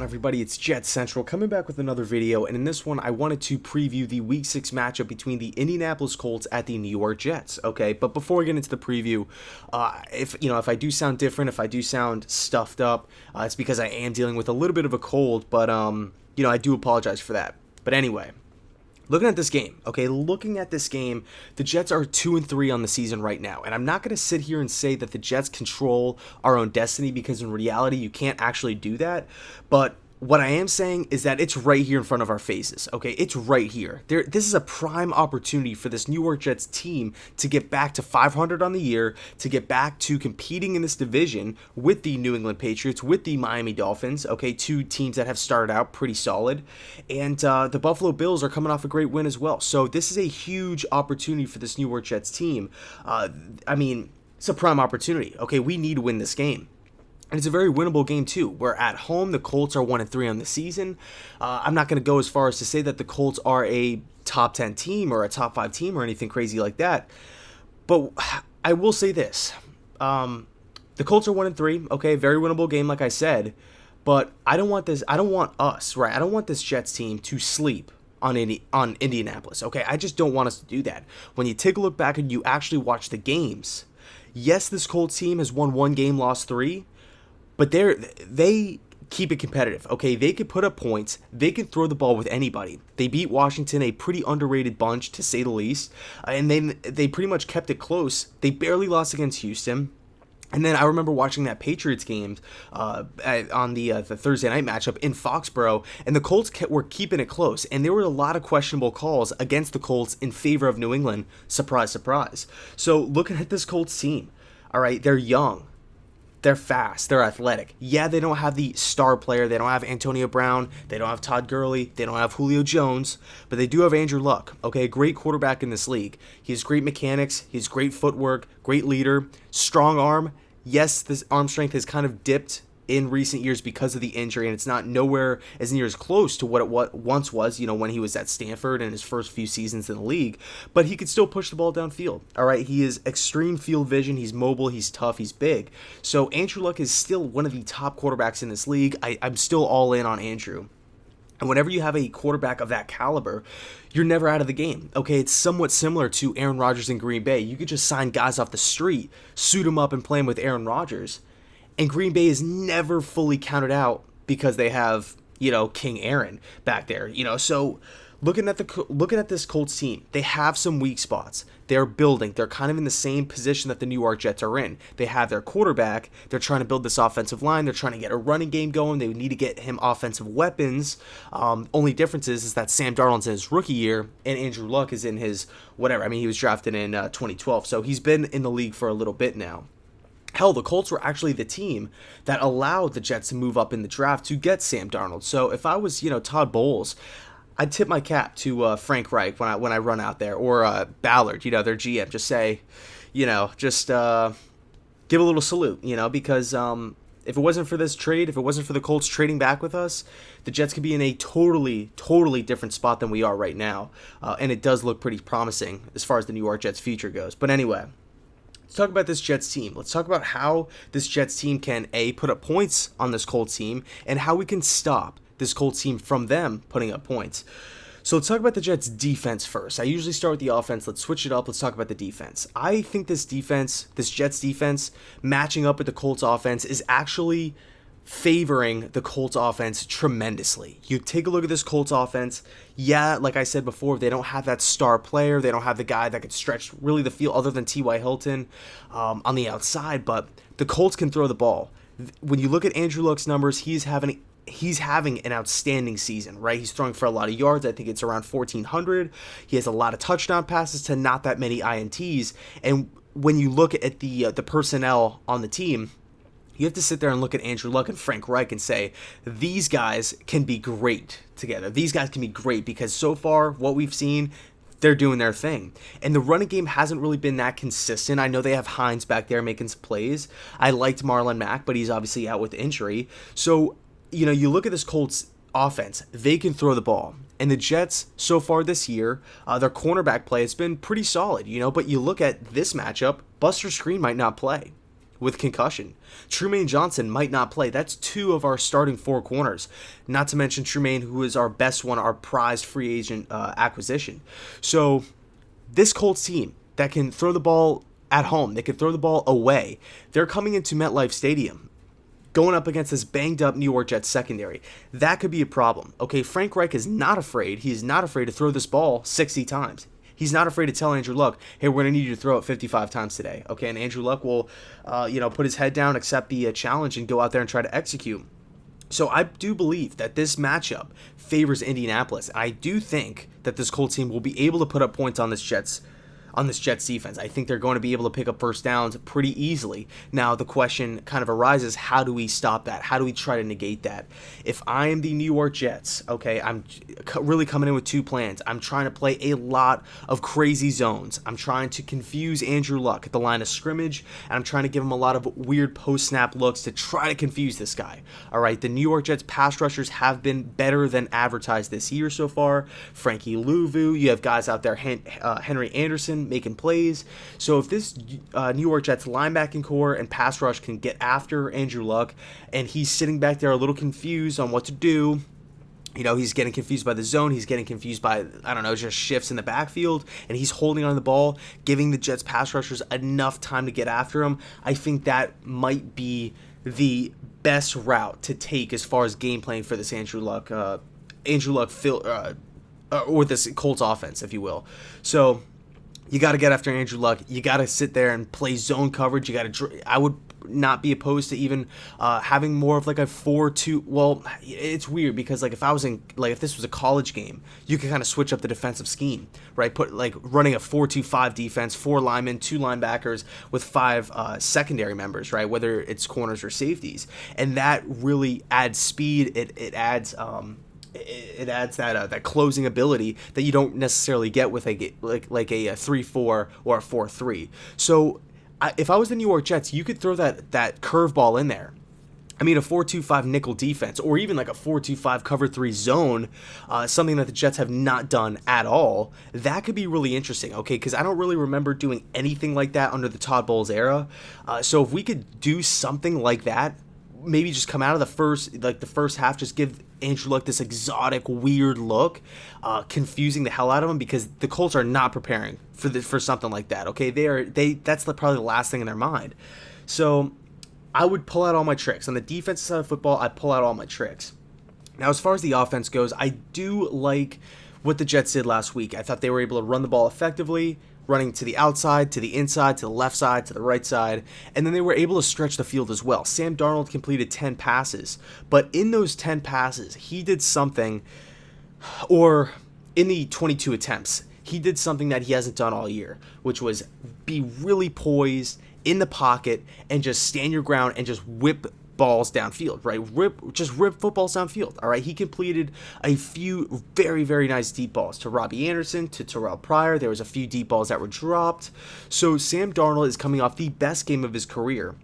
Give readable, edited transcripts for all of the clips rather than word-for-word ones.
Everybody, it's JetsCentral coming back with another video, and in this one I wanted to preview the Week 6 matchup between the Indianapolis Colts at the New York Jets. Okay, but before we get into the preview, if I do sound different, if I do sound stuffed up, it's because I am dealing with a little bit of a cold, but I do apologize for that. But anyway, looking at this game, the Jets are 2-3 on the season right now, and I'm not going to sit here and say that the Jets control our own destiny, because in reality, you can't actually do that. But what I am saying is that it's right here in front of our faces, okay? It's right here. This is a prime opportunity for this New York Jets team to get back to 500 on the year, to get back to competing in this division with the New England Patriots, with the Miami Dolphins, okay? Two teams that have started out pretty solid. And the Buffalo Bills are coming off a great win as well. So this is a huge opportunity for this New York Jets team. It's a prime opportunity, okay? We need to win this game. And it's a very winnable game, too. We're at home. The Colts are 1-3 on the season. I'm not going to go as far as to say that the Colts are a top 10 team or a top 5 team or anything crazy like that. But I will say this. The Colts are 1-3. Okay, very winnable game, like I said. But I don't want this. I don't want us, right? I don't want this Jets team to sleep on Indianapolis. Okay, I just don't want us to do that. When you take a look back and you actually watch the games, yes, this Colts team has won 1 game, lost 3. But they keep it competitive, okay? They can put up points. They can throw the ball with anybody. They beat Washington, a pretty underrated bunch, to say the least. And then they pretty much kept it close. They barely lost against Houston. And then I remember watching that Patriots game on the Thursday night matchup in Foxborough, and the Colts were keeping it close. And there were a lot of questionable calls against the Colts in favor of New England. Surprise, surprise. So looking at this Colts team, all right, they're young. They're fast. They're athletic. Yeah, they don't have the star player. They don't have Antonio Brown. They don't have Todd Gurley. They don't have Julio Jones. But they do have Andrew Luck, okay? A great quarterback in this league. He has great mechanics. He has great footwork, great leader, strong arm. Yes, this arm strength has kind of dipped in recent years because of the injury, and it's not nowhere as near as close to what it once was, when he was at Stanford in his first few seasons in the league. But he could still push the ball downfield. All right, he is extreme field vision. He's mobile. He's tough. He's big. So Andrew Luck is still one of the top quarterbacks in this league. I'm still all in on Andrew. And whenever you have a quarterback of that caliber, you're never out of the game. Okay, it's somewhat similar to Aaron Rodgers in Green Bay. You could just sign guys off the street, suit them up, and play them with Aaron Rodgers. And Green Bay is never fully counted out because they have, King Aaron back there. So looking at this Colts team, they have some weak spots. They're building. They're kind of in the same position that the New York Jets are in. They have their quarterback. They're trying to build this offensive line. They're trying to get a running game going. They need to get him offensive weapons. Only difference is that Sam Darnold's in his rookie year and Andrew Luck is in his whatever. He was drafted in 2012, so he's been in the league for a little bit now. Hell, the Colts were actually the team that allowed the Jets to move up in the draft to get Sam Darnold. So if I was, Todd Bowles, I'd tip my cap to Frank Reich when I run out there, or Ballard, their GM. Just say, give a little salute, because if it wasn't for this trade, if it wasn't for the Colts trading back with us, the Jets could be in a totally different spot than we are right now. And it does look pretty promising as far as the New York Jets' future goes. But anyway, let's talk about this Jets team. Let's talk about how this Jets team can, put up points on this Colts team, and how we can stop this Colts team from them putting up points. So let's talk about the Jets defense first. I usually start with the offense. Let's switch it up. Let's talk about the defense. I think this Jets defense, matching up with the Colts offense, is actually favoring the Colts offense tremendously. You take a look at this Colts offense. Yeah, like I said before, they don't have that star player. They don't have the guy that could stretch really the field other than T.Y. Hilton on the outside, but the Colts can throw the ball. When you look at Andrew Luck's numbers, he's having an outstanding season, right? He's throwing for a lot of yards. I think it's around 1,400. He has a lot of touchdown passes to not that many INTs. And when you look at the personnel on the team, you have to sit there and look at Andrew Luck and Frank Reich and say, these guys can be great together. These guys can be great because so far, what we've seen, they're doing their thing. And the running game hasn't really been that consistent. I know they have Hines back there making some plays. I liked Marlon Mack, but he's obviously out with injury. So, you look at this Colts offense, they can throw the ball. And the Jets, so far this year, their cornerback play has been pretty solid, but you look at this matchup, Buster Skrine might not play with concussion. Trumaine Johnson might not play. That's 2 of our starting 4 corners. Not to mention Trumaine, who is our best one, our prized free agent acquisition. So this Colts team that can throw the ball at home, they can throw the ball away, they're coming into MetLife Stadium, going up against this banged-up New York Jets secondary. That could be a problem. Okay, Frank Reich is not afraid. He is not afraid to throw this ball 60 times. He's not afraid to tell Andrew Luck, hey, we're going to need you to throw it 55 times today. Okay, and Andrew Luck will, put his head down, accept the challenge, and go out there and try to execute. So I do believe that this matchup favors Indianapolis. I do think that this Colts team will be able to put up points on this Jets defense. I think they're going to be able to pick up first downs pretty easily. Now, the question kind of arises, how do we stop that? How do we try to negate that? If I am the New York Jets, okay, I'm really coming in with 2 plans. I'm trying to play a lot of crazy zones. I'm trying to confuse Andrew Luck at the line of scrimmage, and I'm trying to give him a lot of weird post-snap looks to try to confuse this guy. All right, the New York Jets pass rushers have been better than advertised this year so far. Frankie Louvu, you have guys out there, Henry Anderson, making plays. So if this New York Jets linebacking core and pass rush can get after Andrew Luck, and he's sitting back there a little confused on what to do, he's getting confused by the zone, he's getting confused by, just shifts in the backfield, and he's holding on the ball, giving the Jets pass rushers enough time to get after him, I think that might be the best route to take as far as game playing for this Andrew Luck or this Colts offense, if you will. So you got to get after Andrew Luck. You got to sit there and play zone coverage. I would not be opposed to even having more of like a 4-2. Well, it's weird because if if this was a college game, you could kind of switch up the defensive scheme, right? Put running a 4-2-5 defense, 4 linemen, 2 linebackers with 5 secondary members, right? Whether it's corners or safeties, and that really adds speed. It adds that closing ability that you don't necessarily get with a 3-4 or a 4-3. So if I was the New York Jets, you could throw that curveball in there. I mean, a 4-2-5 nickel defense, or even like a 4-2-5 cover 3 zone, something that the Jets have not done at all. That could be really interesting, okay? Because I don't really remember doing anything like that under the Todd Bowles era. So if we could do something like that, maybe just come out of the first half, just give Andrew Luck this exotic, weird look, confusing the hell out of him, because the Colts are not preparing for something like that. Okay, that's probably the last thing in their mind. So I would pull out all my tricks on the defensive side of football. I'd pull out all my tricks. Now, as far as the offense goes, I do like what the Jets did last week. I thought they were able to run the ball effectively, running to the outside, to the inside, to the left side, to the right side, and then they were able to stretch the field as well. Sam Darnold completed 10 passes, but in those 10 passes, he did something, or in the 22 attempts, he did something that he hasn't done all year, which was be really poised in the pocket and just stand your ground and just whip balls downfield, right? Rip footballs downfield. All right. He completed a few very, very nice deep balls to Robbie Anderson, to Terrell Pryor. There was a few deep balls that were dropped. So Sam Darnold is coming off the best game of his career.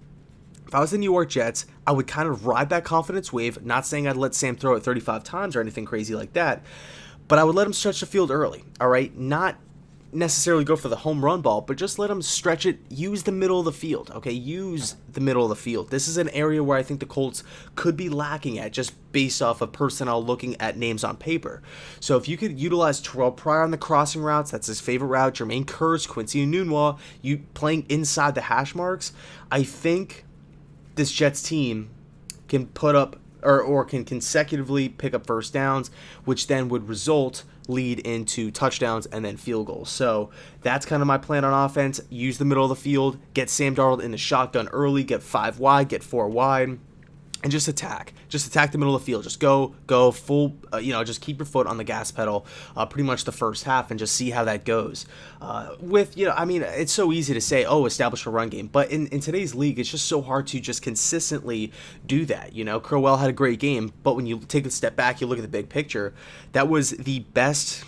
If I was the New York Jets, I would kind of ride that confidence wave. Not saying I'd let Sam throw it 35 times or anything crazy like that, but I would let him stretch the field early. All right. Not necessarily go for the home run ball, but just let them stretch it. Use the middle of the field, okay? Use the middle of the field. This is an area where I think the Colts could be lacking at, just based off of personnel looking at names on paper. So if you could utilize Terrell Pryor on the crossing routes, that's his favorite route, Jermaine Kearse, Quincy Enunwa, you playing inside the hash marks, I think this Jets team can put up or can consecutively pick up first downs, which then would lead into touchdowns and then field goals. So that's kind of my plan on offense. Use the middle of the field, get Sam Darnold in the shotgun early, get 5 wide, get 4 wide, and just attack. Just attack the middle of the field. Just go full, just keep your foot on the gas pedal pretty much the first half and just see how that goes. It's so easy to say, establish a run game. But in today's league, it's just so hard to just consistently do that. Crowell had a great game, but when you take a step back, you look at the big picture, that was the best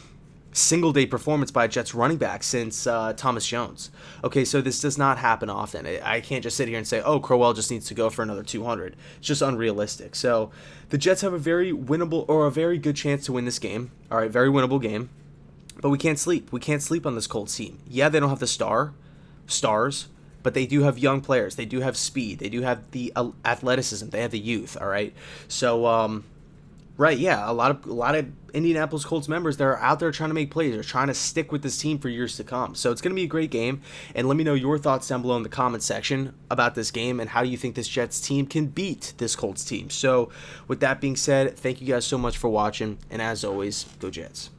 single day performance by a Jets running back since Thomas Jones. Okay, so this does not happen often. I can't just sit here and say, oh, Crowell just needs to go for another 200. It's just unrealistic. So the Jets have a very winnable, or a very good chance to win this game. All right, very winnable game. But we can't sleep. We can't sleep on this Colts team. Yeah, they don't have the stars, but they do have young players. They do have speed. They do have the athleticism. They have the youth. All right, so right, yeah, a lot of Indianapolis Colts members that are out there trying to make plays, are trying to stick with this team for years to come. So it's going to be a great game, and let me know your thoughts down below in the comment section about this game and how you think this Jets team can beat this Colts team. So with that being said, thank you guys so much for watching, and as always, go Jets.